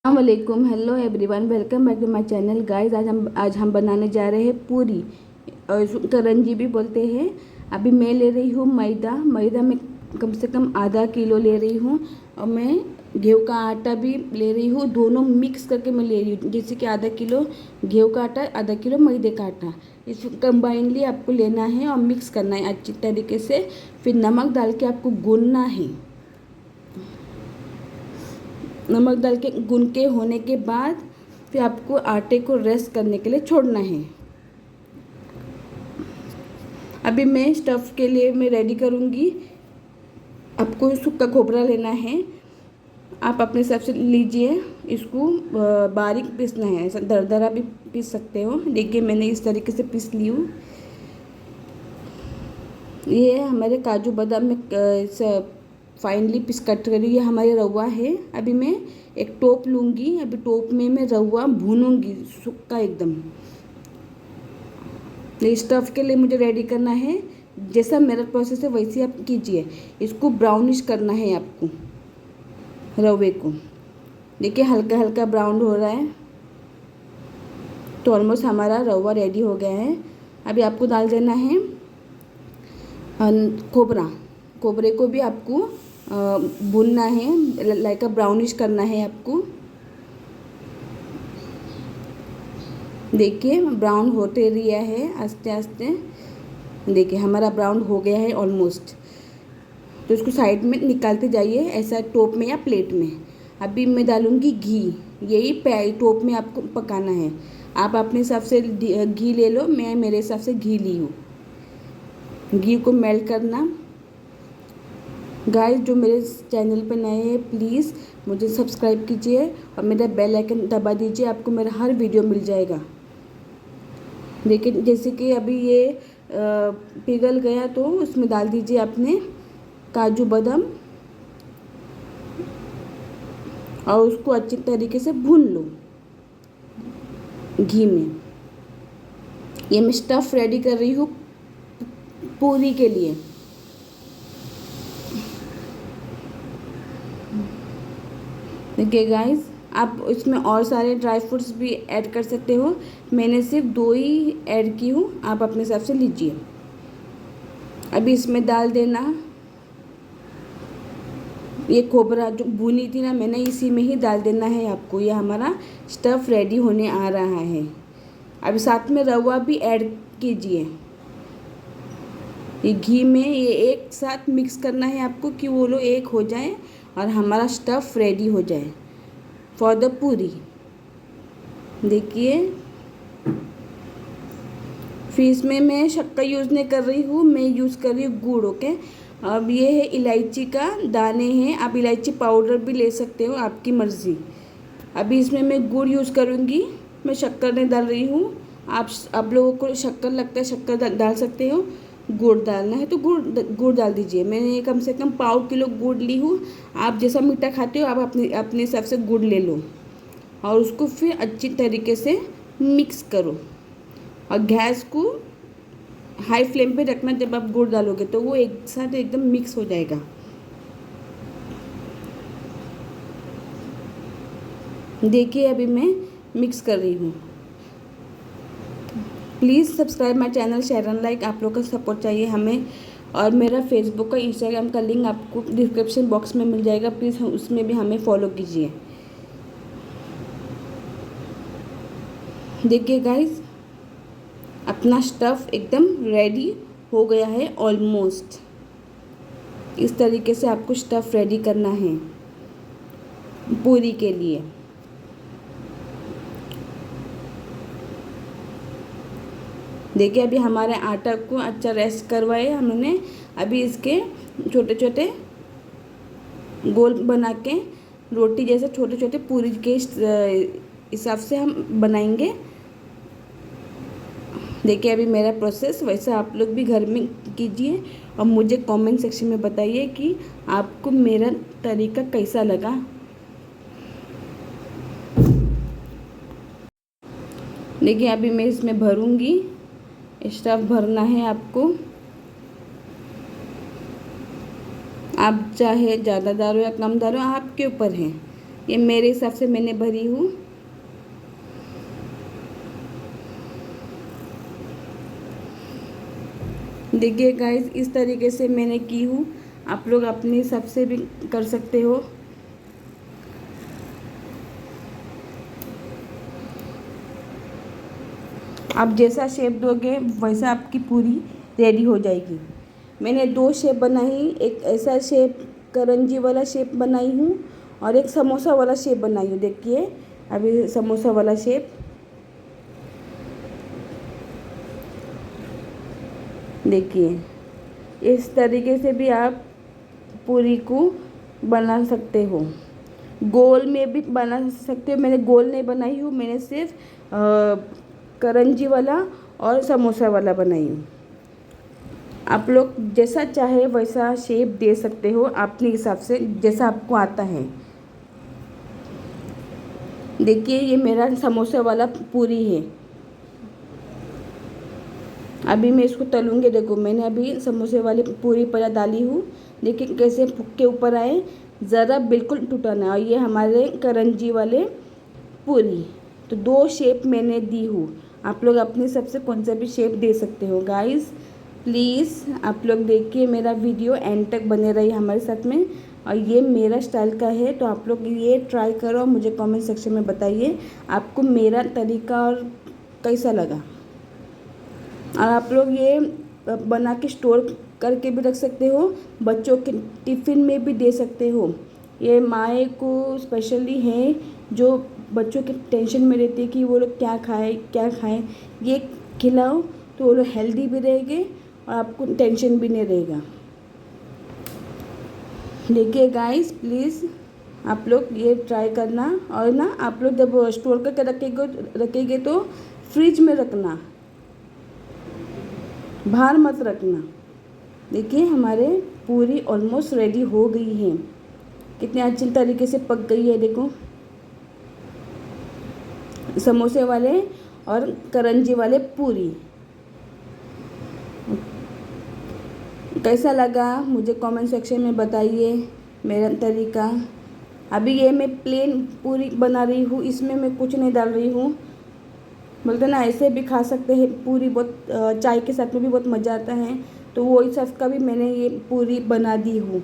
अस्सलामुअलैकुम, hello everyone, welcome back to my channel. Guys आज हम बनाने जा रहे हैं पूरी और करंजी भी बोलते हैं। अभी मैं ले रही हूँ मैदा में कम से कम आधा किलो ले रही हूँ और मैं गेहूं का आटा भी ले रही हूँ। दोनों मिक्स करके मैं ले रही हूँ, जैसे कि आधा किलो गेहूं का आटा, आधा किलो मैदे का आटा। इस कंबाइनली आपको लेना है और मिक्स करना है अच्छी तरीके से। फिर नमक डाल के आपको गूंदना है। नमक डाल के गून के होने के बाद फिर आपको आटे को रेस्ट करने के लिए छोड़ना है। अभी मैं स्टफ़ के लिए मैं रेडी करूँगी। आपको सूखा खोपरा लेना है, आप अपने हिसाब से लीजिए। इसको बारीक पीसना है, ऐसा दरदरा भी पीस सकते हो। देखिए मैंने इस तरीके से पीस ली हूँ। ये हमारे काजू बादाम में फाइनली पीस कट करी, ये हमारी रवा है। अभी मैं एक टोप लूँगी, अभी टोप में मैं रवा भूनूंगी सूखा एकदम। स्टफ़ के लिए मुझे रेडी करना है, जैसा मेरा प्रोसेस है वैसे आप कीजिए। इसको ब्राउनिश करना है आपको, रवे को। देखिए हल्का हल्का ब्राउन हो रहा है, तो ऑलमोस्ट हमारा रवा रेडी हो गया है। अभी आपको डाल देना है खोबरे को भी आपको भूनना है, लाइक ब्राउनिश करना है आपको। देखिए ब्राउन होते रिया है आस्ते आस्ते। देखिए हमारा ब्राउन हो गया है ऑलमोस्ट। तो इसको साइड में निकालते जाइए, ऐसा टोप में या प्लेट में। अभी मैं डालूँगी घी। यही टोप में आपको पकाना है। आप अपने हिसाब से घी ले लो, मैं मेरे हिसाब से घी ली हूँ। घी को मेल्ट करना। गाइस जो मेरे चैनल पर नए हैं प्लीज़ मुझे सब्सक्राइब कीजिए और मेरा बेल आइकन दबा दीजिए, आपको मेरा हर वीडियो मिल जाएगा। देखिए जैसे कि अभी ये पिघल गया, तो उसमें डाल दीजिए अपने काजू बादाम और उसको अच्छी तरीके से भून लो घी में। ये मैं स्टफ़ रेडी कर रही हूँ पूरी के लिए। देखिए गाइस, आप इसमें और सारे ड्राई फ्रूट्स भी ऐड कर सकते हो। मैंने सिर्फ 2 ही ऐड की हूँ, आप अपने हिसाब से लीजिए। अभी इसमें डाल देना ये खोबरा जो भुनी थी ना मैंने, इसी में ही डाल देना है आपको। ये हमारा स्टफ़ रेडी होने आ रहा है। अभी साथ में रवा भी ऐड कीजिए। ये घी में ये एक साथ मिक्स करना है आपको कि वो लोग एक हो जाए और हमारा स्टफ़ रेडी हो जाए फॉर द पूरी। देखिए फिर इसमें मैं शक्कर यूज़ नहीं कर रही हूँ, मैं यूज़ कर रही हूँ गुड़। ओके, अब ये है इलायची का दाने हैं, आप इलायची पाउडर भी ले सकते हो, आपकी मर्ज़ी। अभी इसमें मैं गुड़ यूज़ करूँगी, मैं शक्कर नहीं डाल रही हूँ। आप लोगों को शक्कर लगता है शक्कर डाल सकते हो, गुड़ डालना है तो गुड़ डाल दीजिए। मैंने कम से कम 1/4 किलो गुड़ ली हूँ। आप जैसा मीठा खाते हो आप अपने हिसाब से गुड़ ले लो और उसको फिर अच्छी तरीके से मिक्स करो और गैस को हाई फ्लेम पे रखना। जब आप गुड़ डालोगे तो वो एक साथ एकदम मिक्स हो जाएगा। देखिए अभी मैं मिक्स कर रही हूँ। Please subscribe my channel, share and like. आप लोग का सपोर्ट चाहिए हमें। और मेरा फेसबुक का, इंस्टाग्राम का लिंक आपको डिस्क्रिप्शन बॉक्स में मिल जाएगा, प्लीज़ उसमें भी हमें फॉलो कीजिए। देखिए गाइस, अपना स्टफ़ एकदम रेडी हो गया है ऑलमोस्ट। इस तरीके से आपको स्टफ़ रेडी करना है पूरी के लिए। देखिए अभी हमारे आटा को अच्छा रेस्ट करवाए हमने। अभी इसके छोटे छोटे गोल बना के रोटी जैसे छोटे छोटे पूरी के हिसाब से हम बनाएंगे। देखिए अभी मेरा प्रोसेस वैसा आप लोग भी घर में कीजिए और मुझे कमेंट सेक्शन में बताइए कि आपको मेरा तरीका कैसा लगा। देखिए अभी मैं इसमें भरूंगी, स्टफ़ भरना है आपको। आप चाहे ज़्यादा डालो या कम डालो, आपके ऊपर है। ये मेरे हिसाब से मैंने भरी हूँ। देखिए गाइस, इस तरीके से मैंने की हूँ। आप लोग अपने हिसाब से भी कर सकते हो। आप जैसा शेप दोगे वैसा आपकी पूरी रेडी हो जाएगी। मैंने 2 शेप बनाई, एक ऐसा शेप करंजी वाला शेप बनाई हूँ और एक समोसा वाला शेप बनाई हूँ। देखिए अभी समोसा वाला शेप, देखिए इस तरीके से भी आप पूरी को बना सकते हो। गोल में भी बना सकते हो। मैंने गोल नहीं बनाई हूँ, मैंने सिर्फ करंजी वाला और समोसा वाला बनाई हूँ। आप लोग जैसा चाहे वैसा शेप दे सकते हो अपने हिसाब से, जैसा आपको आता है। देखिए ये मेरा समोसा वाला पूरी है। अभी मैं इसको तलूँगी। देखो मैंने अभी समोसे वाली पूरी पर डाली हूँ। देखिए कैसे फुक्के ऊपर आए, ज़रा बिल्कुल टूटा ना। और ये हमारे करंजी वाले पूरी। तो 2 शेप मैंने दी हूँ। आप लोग अपने हिसाब से कौन सा भी शेप दे सकते हो। गाइस प्लीज़ आप लोग देखिए मेरा वीडियो एंड तक बने रहिए हमारे साथ में। और ये मेरा स्टाइल का है, तो आप लोग ये ट्राई करो, मुझे कमेंट सेक्शन में बताइए आपको मेरा तरीका और कैसा लगा। और आप लोग ये बना के स्टोर करके भी रख सकते हो, बच्चों के टिफ़िन में भी दे सकते हो। ये माए को स्पेशली है जो बच्चों के टेंशन में रहती है कि वो लोग क्या खाएं क्या खाएं। ये खिलाओ तो वो लोग हेल्दी भी रहेंगे और आपको टेंशन भी नहीं रहेगा। देखिए गाइस प्लीज़ आप लोग ये ट्राई करना। और ना आप लोग जब स्टोर करके रखेंगे तो फ्रिज में रखना, बाहर मत रखना। देखिए हमारे पूरी ऑलमोस्ट रेडी हो गई है। कितने अच्छी तरीके से पक गई है। देखो समोसे वाले और करंजी वाले पूरी। कैसा लगा मुझे कमेंट सेक्शन में बताइए मेरा तरीका। अभी ये मैं प्लेन पूरी बना रही हूँ, इसमें मैं कुछ नहीं डाल रही हूँ। बोलते ना ऐसे भी खा सकते हैं पूरी, बहुत चाय के साथ में भी बहुत मज़ा आता है। तो वो इस सब का भी मैंने ये पूरी बना दी हूँ।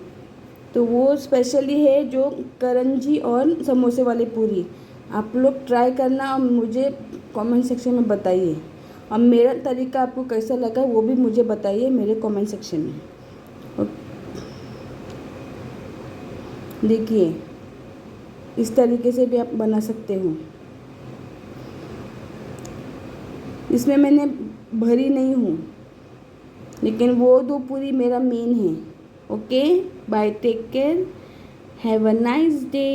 तो वो स्पेशली है जो करंजी और समोसे वाली पूरी। आप लोग ट्राई करना और मुझे कमेंट सेक्शन में बताइए। और मेरा तरीका आपको कैसा लगा वो भी मुझे बताइए मेरे कमेंट सेक्शन में। देखिए इस तरीके से भी आप बना सकते हो। इसमें मैंने भरी नहीं हूँ, लेकिन वो 2 पूरी मेरा मेन है। Okay bye, take care, have a nice day.